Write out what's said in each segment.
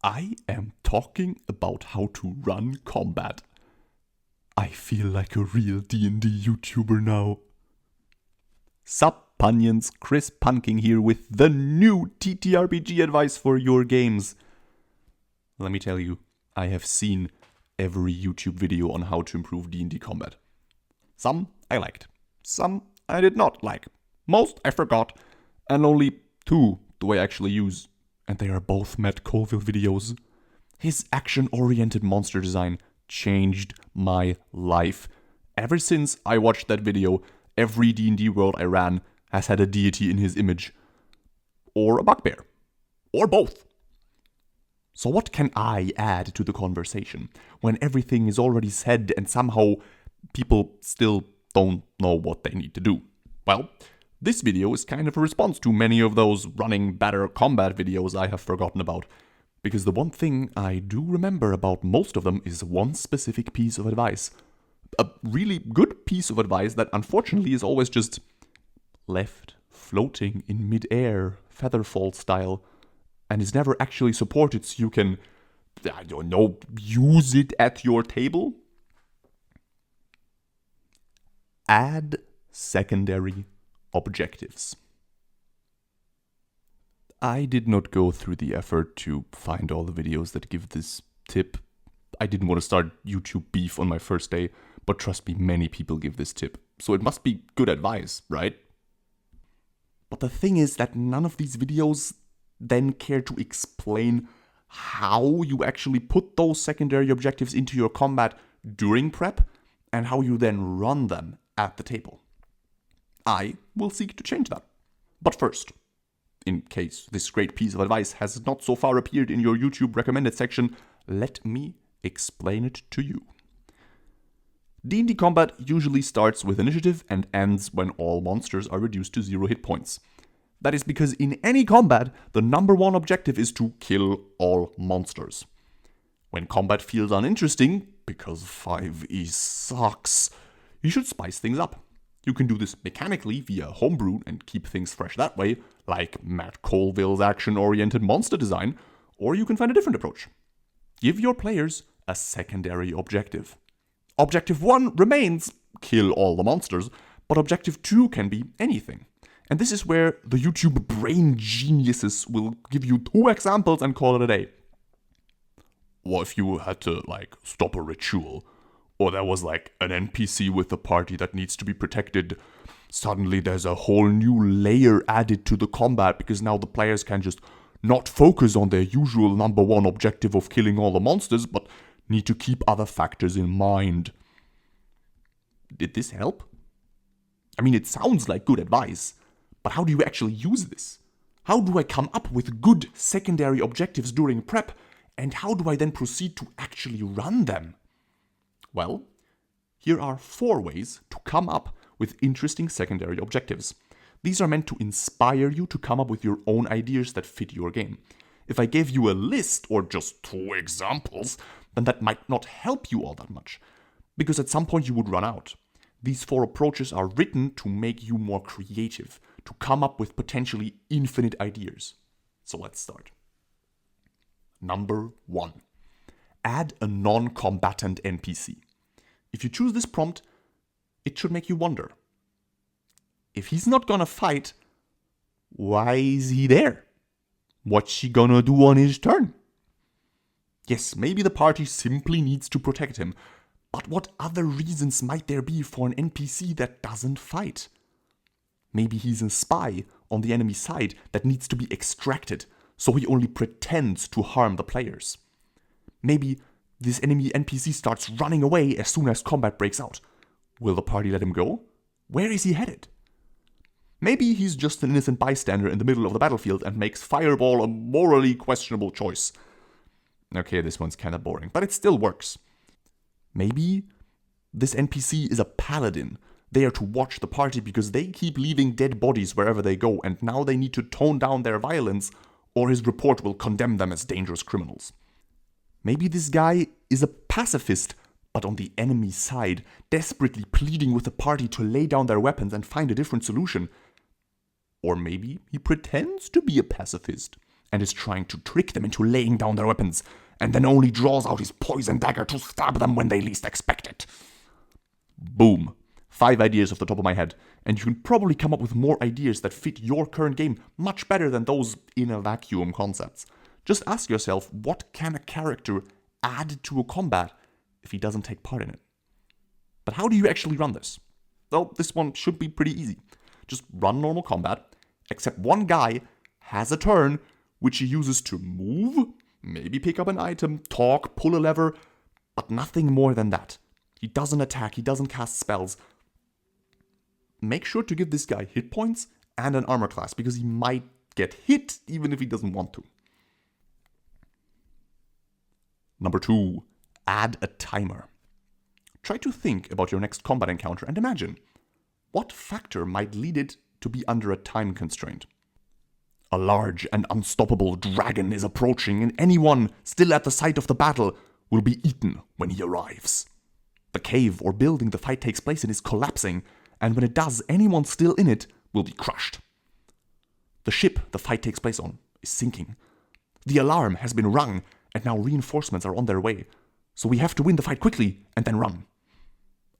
I am talking about how to run combat. I feel like a real D&D YouTuber now. Sup, Punions, Chris Punking here with the new TTRPG advice for your games. Let me tell you, I have seen every YouTube video on how to improve D&D combat. Some I liked, some I did not like. Most I forgot, and only 2 do I actually use, and they are both Matt Colville videos. His action-oriented monster design changed my life. Ever since I watched that video, every D&D world I ran has had a deity in his image. Or a bugbear. Or both. So what can I add to the conversation when everything is already said and somehow people still don't know what they need to do? Well, this video is kind of a response to many of those running better combat videos I have forgotten about. Because the one thing I do remember about most of them is one specific piece of advice. A really good piece of advice that unfortunately is always just left floating in mid-air, featherfall style, and is never actually supported so you can, I don't know, use it at your table. Add secondary objectives. I did not go through the effort to find all the videos that give this tip. I didn't want to start YouTube beef on my first day, but trust me, many people give this tip. So it must be good advice, right? But the thing is that none of these videos then care to explain how you actually put those secondary objectives into your combat during prep and how you then run them at the table. I will seek to change that. But first, in case this great piece of advice has not so far appeared in your YouTube recommended section, let me explain it to you. D&D Combat usually starts with initiative and ends when all monsters are reduced to 0 hit points. That is because in any combat, the number one objective is to kill all monsters. When combat feels uninteresting, because 5e sucks, you should spice things up. You can do this mechanically via homebrew and keep things fresh that way, like Matt Colville's action-oriented monster design, or you can find a different approach. Give your players a secondary objective. Objective 1 remains kill all the monsters, but Objective 2 can be anything. And this is where the YouTube brain geniuses will give you 2 examples and call it a day. What if you had to, stop a ritual? Or there was, an NPC with the party that needs to be protected. Suddenly there's a whole new layer added to the combat because now the players can just not focus on their usual number 1 objective of killing all the monsters, but need to keep other factors in mind. Did this help? I mean, it sounds like good advice, but how do you actually use this? How do I come up with good secondary objectives during prep, and how do I then proceed to actually run them? Well, here are 4 ways to come up with interesting secondary objectives. These are meant to inspire you to come up with your own ideas that fit your game. If I gave you a list or just 2 examples, then that might not help you all that much, because at some point you would run out. These 4 approaches are written to make you more creative, to come up with potentially infinite ideas. So let's start. Number 1. Add a non-combatant NPC. If you choose this prompt, it should make you wonder. If he's not gonna fight, why is he there? What's he gonna do on his turn? Yes, maybe the party simply needs to protect him, but what other reasons might there be for an NPC that doesn't fight? Maybe he's a spy on the enemy side that needs to be extracted, so he only pretends to harm the players. Maybe this enemy NPC starts running away as soon as combat breaks out. Will the party let him go? Where is he headed? Maybe he's just an innocent bystander in the middle of the battlefield and makes Fireball a morally questionable choice. Okay, this one's kinda boring, but it still works. Maybe this NPC is a paladin, there to watch the party because they keep leaving dead bodies wherever they go, and now they need to tone down their violence, or his report will condemn them as dangerous criminals. Maybe this guy is a pacifist, but on the enemy side, desperately pleading with the party to lay down their weapons and find a different solution. Or maybe he pretends to be a pacifist and is trying to trick them into laying down their weapons, and then only draws out his poison dagger to stab them when they least expect it. Boom. 5 ideas off the top of my head, and you can probably come up with more ideas that fit your current game much better than those in a vacuum concepts. Just ask yourself, what can a character add to a combat if he doesn't take part in it? But how do you actually run this? Well, this one should be pretty easy. Just run normal combat, except one guy has a turn which he uses to move, maybe pick up an item, talk, pull a lever, but nothing more than that. He doesn't attack, he doesn't cast spells. Make sure to give this guy hit points and an armor class, because he might get hit even if he doesn't want to. Number 2, add a timer. Try to think about your next combat encounter and imagine what factor might lead it to be under a time constraint. A large and unstoppable dragon is approaching, and anyone still at the site of the battle will be eaten when he arrives. The cave or building the fight takes place in is collapsing, and when it does, anyone still in it will be crushed. The ship the fight takes place on is sinking. The alarm has been rung, and now reinforcements are on their way, so we have to win the fight quickly and then run.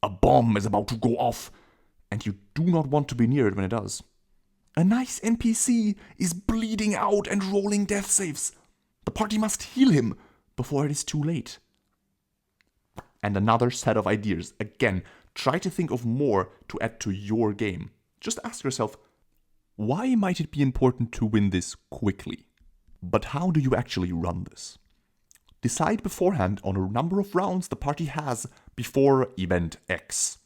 A bomb is about to go off, and you do not want to be near it when it does. A nice NPC is bleeding out and rolling death saves. The party must heal him before it is too late. And another set of ideas. Again, try to think of more to add to your game. Just ask yourself, why might it be important to win this quickly? But how do you actually run this? Decide beforehand on a number of rounds the party has before event X.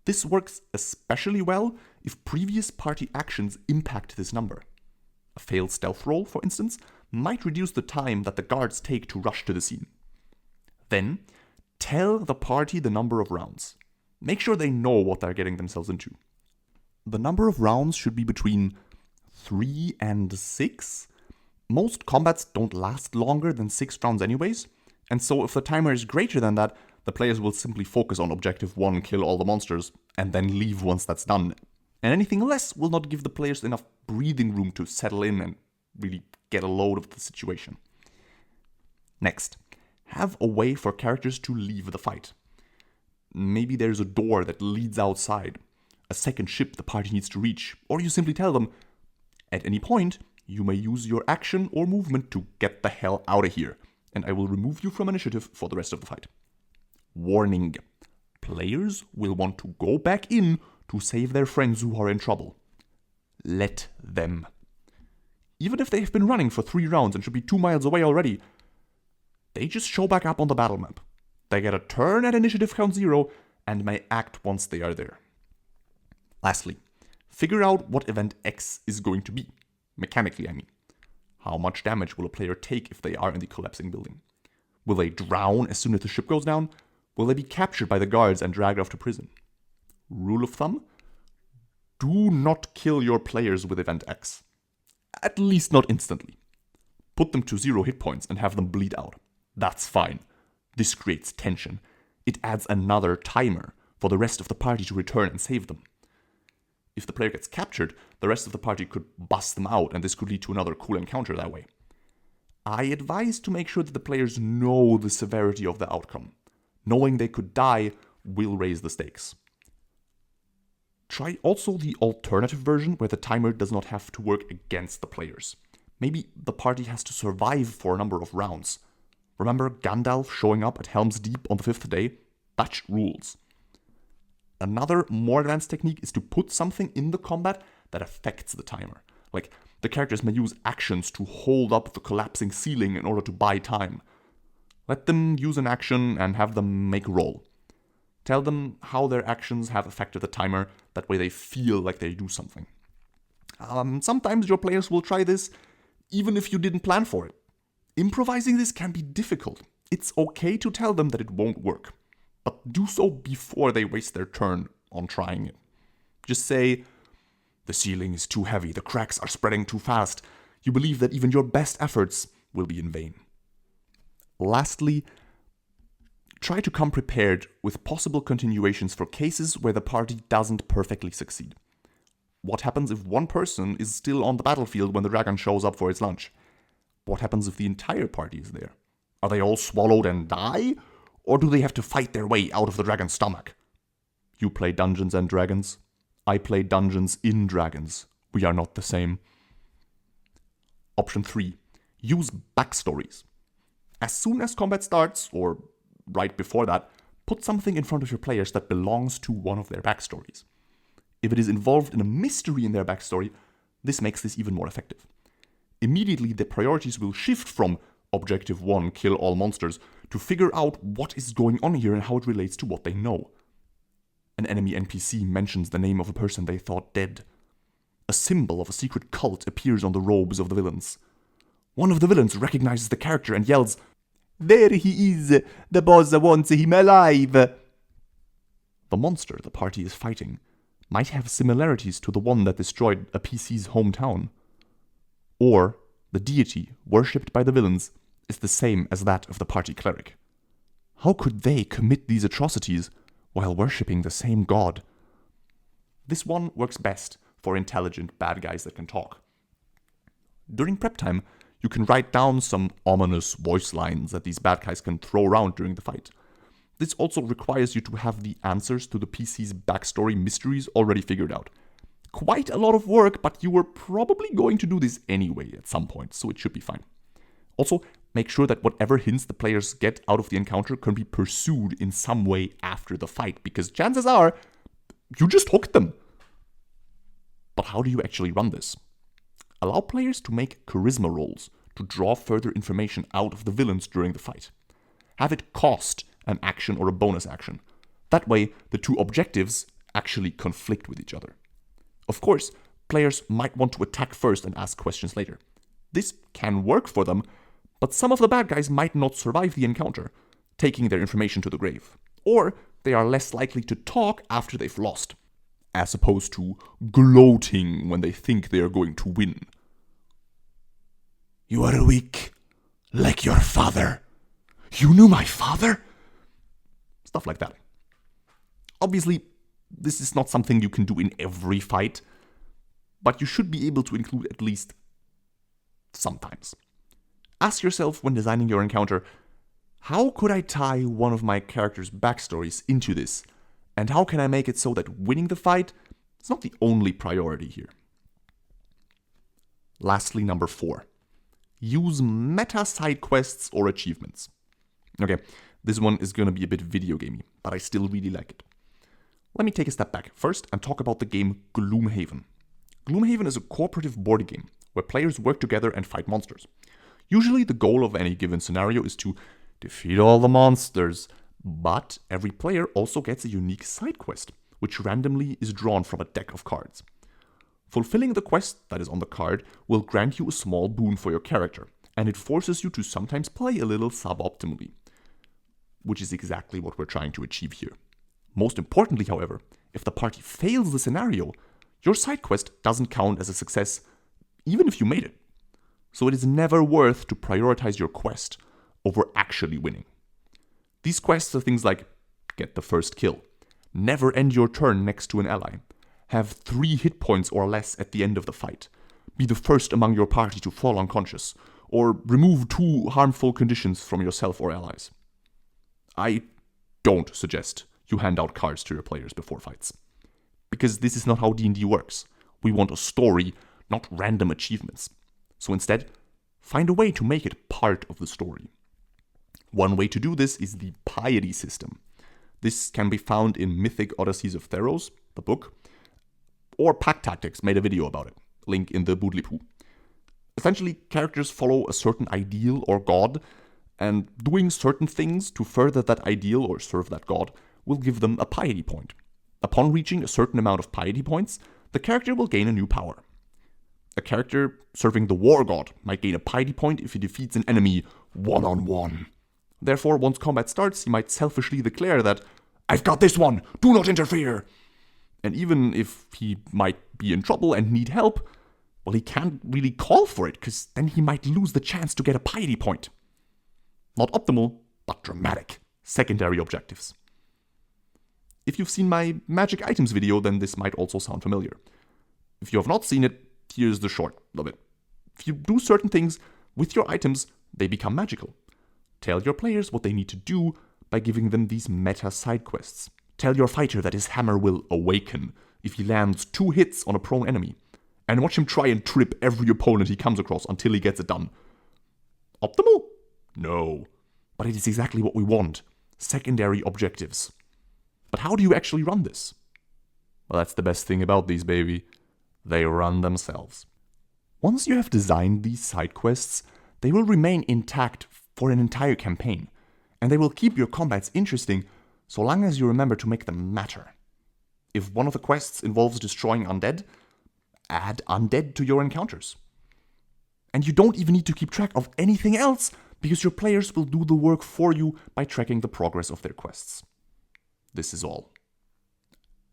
This works especially well if previous party actions impact this number. A failed stealth roll, for instance, might reduce the time that the guards take to rush to the scene. Then, tell the party the number of rounds. Make sure they know what they're getting themselves into. The number of rounds should be between 3 and 6. Most combats don't last longer than 6 rounds anyways, and so if the timer is greater than that, the players will simply focus on Objective 1, kill all the monsters, and then leave once that's done. And anything less will not give the players enough breathing room to settle in and really get a load of the situation. Next, have a way for characters to leave the fight. Maybe there's a door that leads outside, a second ship the party needs to reach, or you simply tell them, at any point, you may use your action or movement to get the hell out of here, and I will remove you from initiative for the rest of the fight. Warning: players will want to go back in to save their friends who are in trouble. Let them. Even if they have been running for 3 rounds and should be 2 miles away already, they just show back up on the battle map. They get a turn at initiative count 0 and may act once they are there. Lastly, figure out what event X is going to be. Mechanically, I mean. How much damage will a player take if they are in the collapsing building? Will they drown as soon as the ship goes down? Will they be captured by the guards and dragged off to prison? Rule of thumb: do not kill your players with event X. At least not instantly. Put them to 0 hit points and have them bleed out. That's fine. This creates tension. It adds another timer for the rest of the party to return and save them. If the player gets captured, the rest of the party could bust them out, and this could lead to another cool encounter that way. I advise to make sure that the players know the severity of the outcome. Knowing they could die will raise the stakes. Try also the alternative version where the timer does not have to work against the players. Maybe the party has to survive for a number of rounds. Remember Gandalf showing up at Helm's Deep on the 5th day? That rules. Another more advanced technique is to put something in the combat that affects the timer. Like, the characters may use actions to hold up the collapsing ceiling in order to buy time. Let them use an action and have them make a roll. Tell them how their actions have affected the timer, that way they feel like they do something. Sometimes your players will try this, even if you didn't plan for it. Improvising this can be difficult. It's okay to tell them that it won't work, but do so before they waste their turn on trying it. Just say, "The ceiling is too heavy, the cracks are spreading too fast. You believe that even your best efforts will be in vain." Lastly, try to come prepared with possible continuations for cases where the party doesn't perfectly succeed. What happens if one person is still on the battlefield when the dragon shows up for its lunch? what happens if the entire party is there? Are they all swallowed and die? Or do they have to fight their way out of the dragon's stomach? You play Dungeons and Dragons. I play Dungeons in Dragons. We are not the same. Option 3. Use backstories. As soon as combat starts, or right before that, put something in front of your players that belongs to one of their backstories. If it is involved in a mystery in their backstory, this makes this even more effective. Immediately, the priorities will shift from Objective 1, kill all monsters, to figure out what is going on here and how it relates to what they know. An enemy NPC mentions the name of a person they thought dead. A symbol of a secret cult appears on the robes of the villains. One of the villains recognizes the character and yells, "There he is! The boss wants him alive!" The monster the party is fighting might have similarities to the one that destroyed a PC's hometown. Or the deity worshipped by the villains is the same as that of the party cleric. How could they commit these atrocities while worshipping the same god? This one works best for intelligent bad guys that can talk. During prep time, you can write down some ominous voice lines that these bad guys can throw around during the fight. This also requires you to have the answers to the PC's backstory mysteries already figured out. Quite a lot of work, but you were probably going to do this anyway at some point, so it should be fine. Also, make sure that whatever hints the players get out of the encounter can be pursued in some way after the fight, because chances are, you just hooked them. But how do you actually run this? Allow players to make charisma rolls to draw further information out of the villains during the fight. Have it cost an action or a bonus action. That way, the two objectives actually conflict with each other. Of course, players might want to attack first and ask questions later. This can work for them, but some of the bad guys might not survive the encounter, taking their information to the grave. Or they are less likely to talk after they've lost, as opposed to gloating when they think they are going to win. "You are weak, like your father. You knew my father?" Stuff like that. Obviously, this is not something you can do in every fight, but you should be able to include at least sometimes. Ask yourself when designing your encounter, how could I tie one of my character's backstories into this? And how can I make it so that winning the fight is not the only priority here? Lastly, number 4. Use meta side quests or achievements. Okay, this one is going to be a bit video gamey, but I still really like it. Let me take a step back first and talk about the game Gloomhaven. Gloomhaven is a cooperative board game where players work together and fight monsters. Usually the goal of any given scenario is to defeat all the monsters, but every player also gets a unique side quest, which randomly is drawn from a deck of cards. Fulfilling the quest that is on the card will grant you a small boon for your character, and it forces you to sometimes play a little suboptimally, which is exactly what we're trying to achieve here. Most importantly, however, if the party fails the scenario, your side quest doesn't count as a success, even if you made it. So it is never worth to prioritize your quest over actually winning. These quests are things like get the first kill, never end your turn next to an ally, have 3 hit points or less at the end of the fight, be the first among your party to fall unconscious, or remove 2 harmful conditions from yourself or allies. I don't suggest you hand out cards to your players before fights, because this is not how D&D works. We want a story, not random achievements. So instead, find a way to make it part of the story. One way to do this is the piety system. This can be found in Mythic Odysseys of Theros, the book, or Pack Tactics made a video about it, link in the boodly-poo. Essentially, characters follow a certain ideal or god, and doing certain things to further that ideal or serve that god will give them a piety point. Upon reaching a certain amount of piety points, the character will gain a new power. A character serving the war god might gain a piety point if he defeats an enemy one-on-one. Therefore, once combat starts, he might selfishly declare that, "I've got this one, do not interfere!" And even if he might be in trouble and need help, well, he can't really call for it, because then he might lose the chance to get a piety point. Not optimal, but dramatic. Secondary objectives. If you've seen my magic items video, then this might also sound familiar. If you have not seen it, here's the short of it. If you do certain things With your items, they become magical. Tell your players what they need to do by giving them these meta side quests. Tell your fighter that his hammer will awaken if he lands 2 hits on a prone enemy, and watch him try and trip every opponent he comes across until he gets it done. Optimal? No. But it is exactly what we want. Secondary objectives. But how do you actually run this? Well, that's the best thing about these, baby. They run themselves. Once you have designed these side quests, they will remain intact for an entire campaign, and they will keep your combats interesting so long as you remember to make them matter. If one of the quests involves destroying undead, add undead to your encounters. And you don't even need to keep track of anything else, because your players will do the work for you by tracking the progress of their quests. This is all.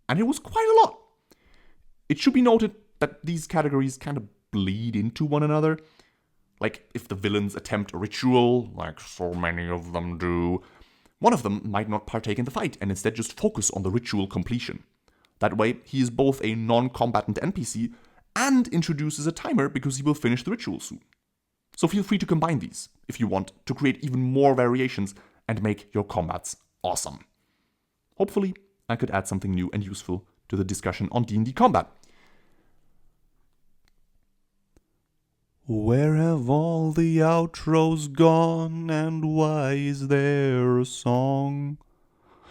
And it was quite a lot. It should be noted that these categories kind of bleed into one another. Like, if the villains attempt a ritual, like so many of them do, one of them might not partake in the fight and instead just focus on the ritual completion. That way, he is both a non-combatant NPC and introduces a timer because he will finish the ritual soon. So feel free to combine these if you want to create even more variations and make your combats awesome. Hopefully, I could add something new and useful to the discussion on D&D Combat. Where have all the outros gone, and why is there a song?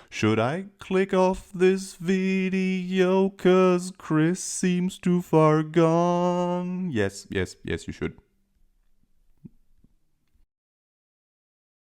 Should I click off this video 'cause Chris seems too far gone? Yes, you should.